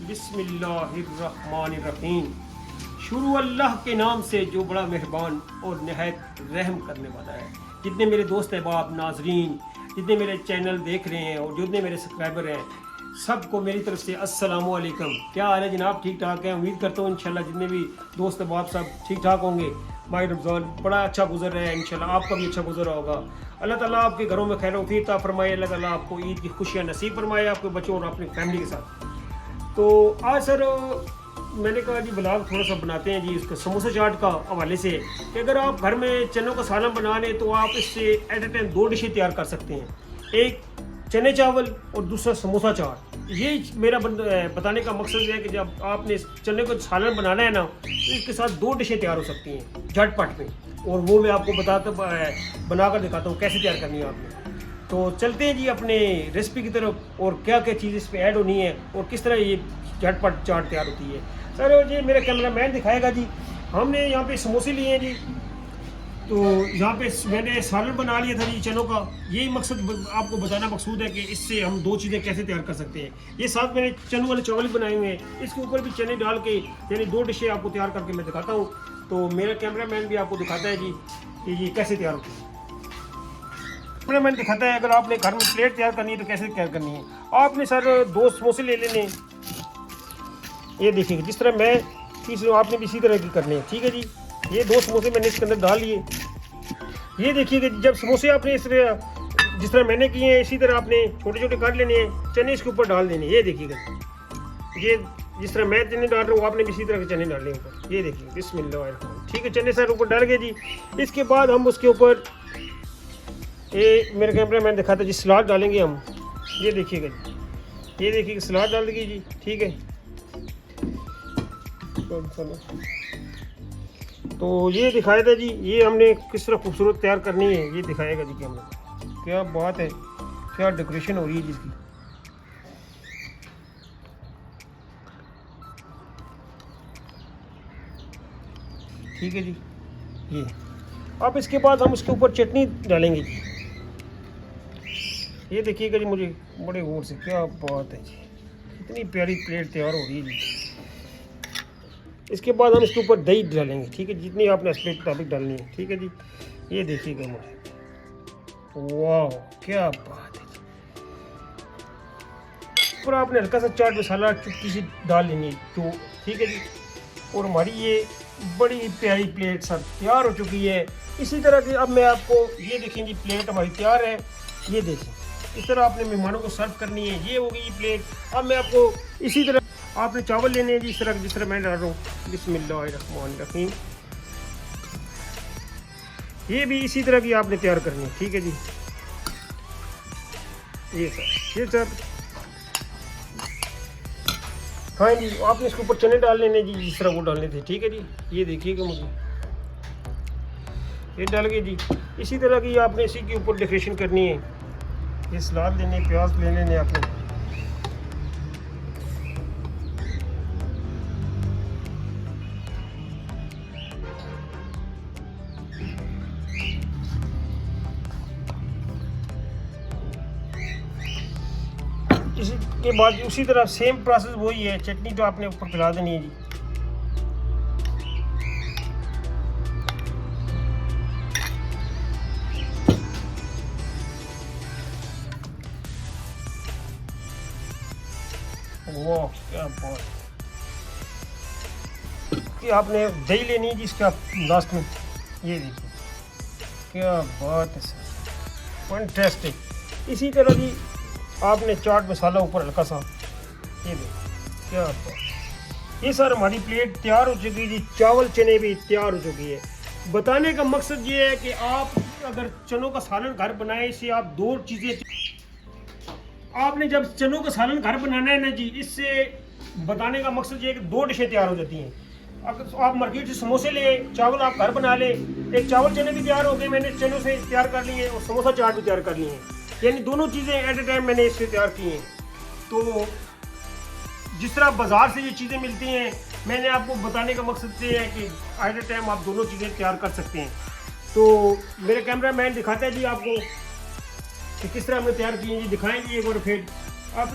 बिस्मिल्लाहिर्रहमानिर्रहीम। शुरू अल्लाह के नाम से जो बड़ा मेहरबान और नहायत रहम करने वाला है। जितने मेरे दोस्त अहबाब नाजरीन, जितने मेरे चैनल देख रहे हैं और जितने मेरे सब्सक्राइबर हैं, सबको मेरी तरफ से अस्सलामु अलैकुम। क्या हाल है जनाब? ठीक ठाक है? उम्मीद करता हूँ इंशाल्लाह जितने भी दोस्त अहबाब सब ठीक ठाक होंगे। माह रमज़ान बड़ा अच्छा गुजर रहा है, इंशाल्लाह आपका भी अच्छा गुजर रहा होगा। अल्लाह ताला आपके घरों में खैर वफीर अता फरमाए। अल्लाह ताला आपको ईद की खुशियाँ नसीब फरमाए, आपके बच्चों और अपनी फैमिली के साथ। तो आज सर मैंने कहा जी ब्लॉग थोड़ा सा बनाते हैं जी इसका समोसा चाट का हवाले से कि अगर आप घर में चनों का सालन बना लें तो आप इससे एट ए टाइम 2 डिशें तैयार कर सकते हैं, एक चने चावल और दूसरा समोसा चाट। ये मेरा बताने का मकसद है कि जब आपने चने को सालन बनाना है ना तो इसके साथ 2 डिशें तैयार हो सकती हैं झटपट में, और वो मैं आपको बनाकर दिखाता हूँ कैसे तैयार करनी है आपने। तो चलते हैं जी अपने रेसिपी की तरफ, और क्या क्या चीज़ इस पर ऐड होनी है और किस तरह ये झटपट चाट तैयार होती है। सर जी मेरा कैमरामैन दिखाएगा जी। हमने यहाँ पे समोसे लिए हैं जी, तो यहाँ पे मैंने सालन बना लिया था जी चनों का। यही मकसद आपको बताना मकसूद है कि इससे हम 2 चीज़ें कैसे तैयार कर सकते हैं। ये साथ मैंने चनों वाले चावल बनाए हुए हैं, इसके ऊपर भी चने डाल के यानी 2 डिशें आपको तैयार करके मैं दिखाता हूँ। तो मेरा कैमरामैन भी आपको दिखाता है जी कि ये कैसे तैयार होती है। कैमरामैन दिखाता है अगर आपने घर में प्लेट तैयार करनी है तो कैसे तैयार करनी है। आपने सर 2 समोसे ले लेने, ये देखिए जिस तरह मैं तीसरे आपने भी इसी तरह की करनी है, ठीक है जी। ये 2 समोसे मैंने इसके अंदर डाल लिए। ये देखिए कि जब समोसे आपने इस तरह जिस तरह मैंने किए हैं इसी तरह आपने छोटे छोटे काट लेने हैं, चने इसके ऊपर डाल देने। ये देखिएगा ये जिस तरह मैं चने डाल रहा हूँ आपने भी इसी तरह के चने डालने ऊपर। ये देखिए बिस्मिल्लाह, ठीक है। चने सर ऊपर डाल गए जी। इसके बाद हम उसके ऊपर ये मेरे कैमरामैन दिखाता है जी सलाद डालेंगे हम। ये देखिएगा जी, ये देखिए सलाद डाल देंगे जी, ठीक है। तो ये दिखाया था जी ये हमने किस तरह खूबसूरत तैयार करनी है, ये दिखाएगा जी कैमरा। क्या बात है, क्या डेकोरेशन हो रही है जिसकी। ठीक है जी। ये अब इसके बाद हम इसके ऊपर चटनी डालेंगे जी। ये देखिएगा जी, मुझे बड़े गौर से, क्या बात है जी, इतनी प्यारी प्लेट तैयार हो रही है जी। इसके बाद हम इसके ऊपर दही डालेंगे, ठीक है, जितनी आपने स्प्रेड मुताबिक डालनी है, ठीक है जी। ये देखिएगा मुझे, वाह क्या बात है जी। और आपने हल्का सा चाट मसाला चुटकी सी डाल लेनी तो, ठीक है जी। और हमारी ये बड़ी प्यारी प्लेट सब तैयार हो चुकी है। इसी तरह की अब मैं आपको ये देखें जी प्लेट हमारी तैयार है। ये देखें इस तरह आपने मेहमानों को सर्व करनी है। ये होगी ये प्लेट। अब मैं आपको इसी तरह आपने चावल लेने हैं जी इस तरह जिस तरह मैं डाल रहा हूँ, बिस्मिल्लाहिर्रहमानिर्रहीम। ये भी इसी तरह की आपने तैयार करनी है, ठीक है जी। ये सर हाँ जी, आपने इसके ऊपर चने डाल लेने जी जिस तरह वो डालने थे, ठीक है जी। ये देखिएगा मुझे, ये डाल के जी इसी तरह की आपने इसी के ऊपर डेकोरेशन करनी है। ये सलाद लेने, प्याज ले लेने आपने। इसके बाद उसी तरह सेम प्रोसेस वही है, चटनी तो आपने ऊपर पिला देनी है जी। वाह क्या बात, कि आपने दही लेनी है जी इसका लास्ट में। ये देखिए क्या बात है सर, फैंटास्टिक। इसी तरह जी आपने चाट मसाला ऊपर हल्का सा, ये देखिए क्या बात। ये सर हमारी प्लेट तैयार हो चुकी है जी। चावल चने भी तैयार हो चुकी है। बताने का मकसद ये है कि आप अगर चनों का सालन घर बनाए, इससे आप 2 चीज़ें, आपने जब चनों का सालन घर बनाना है ना जी, इससे बताने का मकसद ये है कि 2 डिशें तैयार हो जाती हैं। अगर आप मार्केट से समोसे ले, चावल आप घर बना ले, एक चावल चने भी तैयार हो गए, मैंने चनों से तैयार कर लिए और समोसा चाट भी तैयार कर लिए हैं, यानी दोनों चीज़ें एट ए टाइम मैंने इससे तैयार की हैं। तो जिस तरह बाज़ार से ये चीज़ें मिलती हैं, मैंने आपको बताने का मकसद ये है कि एट ए टाइम आप दोनों चीज़ें तैयार कर सकते हैं। तो मेरे कैमरा मैन दिखाता है जी आपको कि किस तरह हमने तैयार की है जी, दिखाएंगे एक बार फिर। आप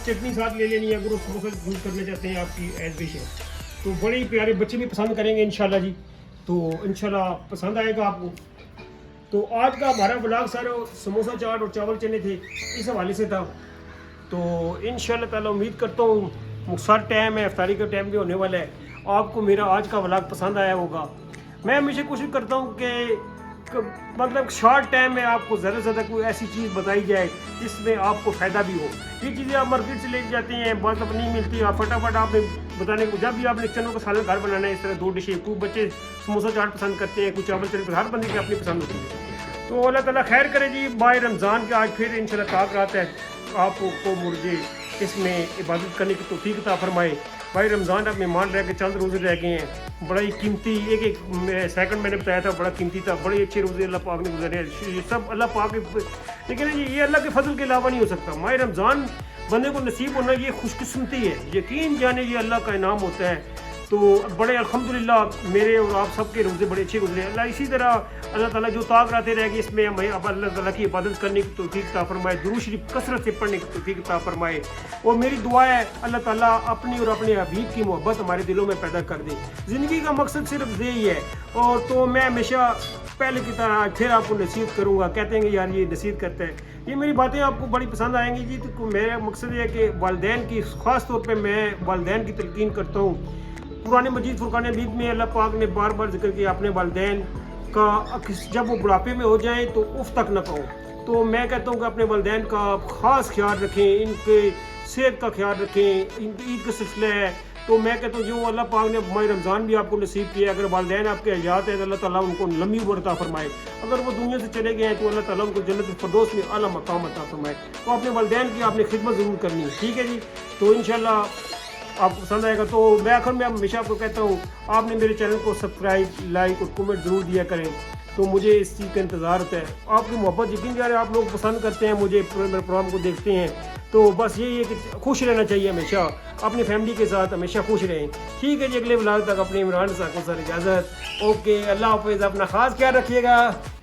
चटनी साथ ले लेनी है, अगर समोसा यूज़ करना चाहते हैं आपकी एज विश है। तो बड़े ही प्यारे, बच्चे भी पसंद करेंगे इंशाल्लाह जी। तो इंशाल्लाह पसंद आएगा आपको। तो आज का हमारा ब्लॉग सारा समोसा चाट और चावल चने थे, इस हवाले से था। तो इंशाल्लाह ताला उम्मीद करता हूँ, मुख्तार टाइम है, इफ्तारी का टाइम भी होने वाला है, आपको मेरा आज का व्लॉग पसंद आया होगा। मैं हमेशा कोशिश करता हूँ कि मतलब शॉर्ट टाइम में आपको ज़्यादा से ज़्यादा कोई ऐसी चीज़ बताई जाए जिसमें आपको फ़ायदा भी हो। ये चीज़ें आप मार्केट से ले जाते हैं, बात अब नहीं मिलती, आप फटाफट आपने बताने को, जब भी आपने चनों का सालन घर बनाना है, इस तरह 2 डिशें, कोई बच्चे समोसा चाट पसंद करते हैं, कुछ चावल चने, हर बंदे की अपनी पसंद होती है। तो अल्लाह ताला खैर करे जी। बाय रमज़ान के आज फिर इंशाल्लाह ताक़ रात है, आपको मुझे इसमें इबादत करने की तौफीक अता फरमाए। भाई रमज़ान अब मेहमान रह गए, चंद रोज़े रह गए हैं, बड़ा ही कीमती एक सेकंड मैंने बताया था, बड़ा कीमती था, बड़े अच्छे रोज़े अल्लाह पाक ने गुजारे हैं, ये सब अल्लाह पाक के। लेकिन ये अल्लाह के फजल के अलावा नहीं हो सकता। माह रमज़ान बंदे को नसीब होना ये खुशकिस्मती है, यकीन जाने ये अल्लाह का इनाम होता है। तो बड़े अल्हम्दुलिल्लाह मेरे और आप सबके रोज़े बड़े अच्छे गुजरे। अल्लाह इसी तरह अल्लाह ताला जो ताक़ रातें रह गई इसमें हमें अब अल्लाह ताला की इबादत करने की तौफीक अता फरमाए, दुरूद शरीफ कसरत से पढ़ने की तौफीक अता फरमाए। और मेरी दुआ है अल्लाह ताला अपनी और अपने हबीब की मोहब्बत हमारे दिलों में पैदा कर दे। ज़िंदगी का मकसद सिर्फ यही है। और तो मैं हमेशा पहले की तरह फिर आपको नसीहत करूँगा, कहते हैं कि यार ये नसीहत करता है, ये मेरी बातें आपको बड़ी पसंद आएंगी जी। तो मेरा मकसद ये है कि वालिदैन की, ख़ास तौर पे मैं वालिदैन की तलकीन करता हूँ। कुरान मजीद फुरकान हमीद में अल्लाह पाक ने बार बार जिक्र किया अपने वालिदैन का, जब वो बुढ़ापे में हो जाएं तो उफ तक न कहो। तो मैं कहता हूँ कि अपने वालिदैन का ख़ास ख्याल रखें, इनके सेहत का ख्याल रखें। ईद का सिलसिला है, तो मैं कहता हूँ जो अल्लाह पाक ने माह रमज़ान भी आपको नसीब किया, अगर वालिदैन आपके हयात है तो अल्लाह ताला उनको लंबी उम्र अता फरमाए। अगर वो दुनिया से चले गए हैं तो अल्लाह ताला उनको जन्नत फ़िरदौस में आला मकाम अता फरमाए। तो अपने वालिदैन की आपने खिदमत ज़रूर करनी है, ठीक है जी। तो इंशाल्लाह आपको पसंद आएगा। तो मैं आखिर में हमेशा आपको कहता हूँ, आपने मेरे चैनल को सब्सक्राइब, लाइक और कमेंट ज़रूर दिया करें, तो मुझे इस चीज़ का इंतज़ार होता है। आपकी मोहब्बत यकीन जाने आप लोग पसंद करते हैं, मुझे मेरे प्रोग्राम को देखते हैं, तो बस यही है कि खुश रहना चाहिए हमेशा, अपनी फैमिली के साथ हमेशा खुश रहें। ठीक है जी, अगले व्लॉग तक अपने इमरान साहब को सर इजाज़त। ओके, अल्लाह हाफ़िज़, अपना ख़ास ख्याल रखिएगा।